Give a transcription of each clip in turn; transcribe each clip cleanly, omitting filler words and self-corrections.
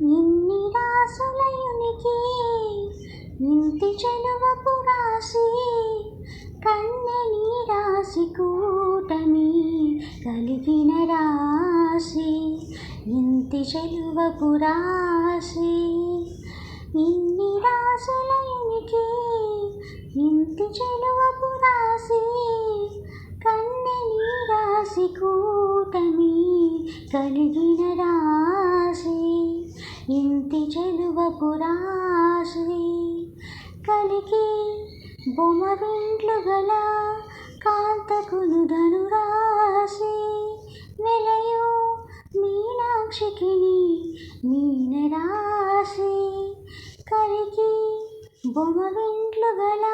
ఇన్ని రాసులయునికి ఇంటి చెలువపు రాసి కన్నె నీ రాసి కూటమి కలిగిన రాసి ఇంటి చెలువపు రాసి ఇన్ని రాసులయునికి ఇంటి చెలువపు రాసి కన్నె నీ రాసి కూటమి కలిగిన రాసి ఇంటి చెలువపు రాసి కలికి బొమ్మవింట్లు గల కాంతకును ధనురాసి వెలయు మీనాక్షికి మీన రాసి కలికి బొమ్మవింట్లు గల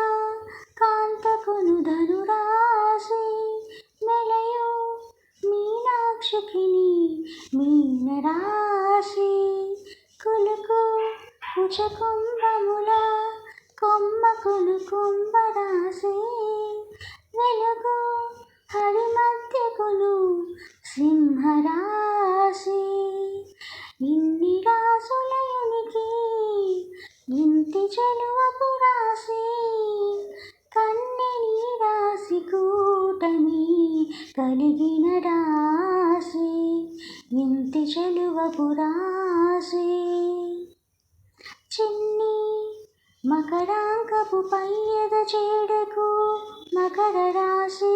కాంతకును ధనురాసి వెలయు మీనాక్షికి మీన రాసి కులుకు కుచకుంభముల కొమ్మకును కుంభరాసి వెలుగు హరిమధ్యకును సింహరాశి ఇన్ని రాసులయునికి ఇంటి చెలువపు రాసి కన్నె నీ రాసి కూటమి కలిగిన రాసి ఇంటి చెలువపు రాసి చిన్ని మకరాంకపు పయ్యద చేడకు మకర రాశి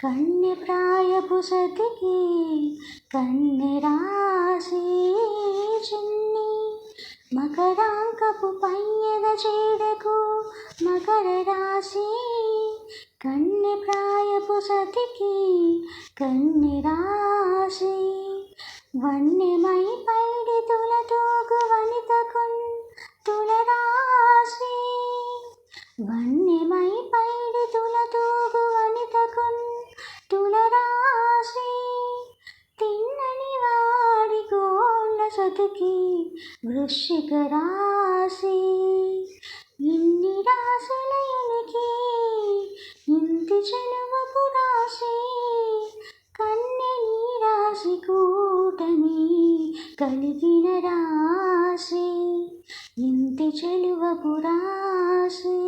కన్నె ప్రాయపు సతికి కన్నె రాశి చిన్ని మకరాంకపు పయ్యద చేడకు మకర రాశి కన్నె ప్రాయపు సతికి కన్నె రాశి వన్నెమై పైడి తులతూగు వనితకున్ తులరాశి వన్నెమై పైడి తులతూగు వనితకున్ తులరాశి తిన్నని వాడి గోళ్ళ సతికి వృశ్చిక రాశి ఇన్ని రాసులయునికి ఇంటి చెలువపు రాశి కన్నె నీ రాసి కూటమి కలిగిన రాశి ఇంటి చెలువపు రాశి.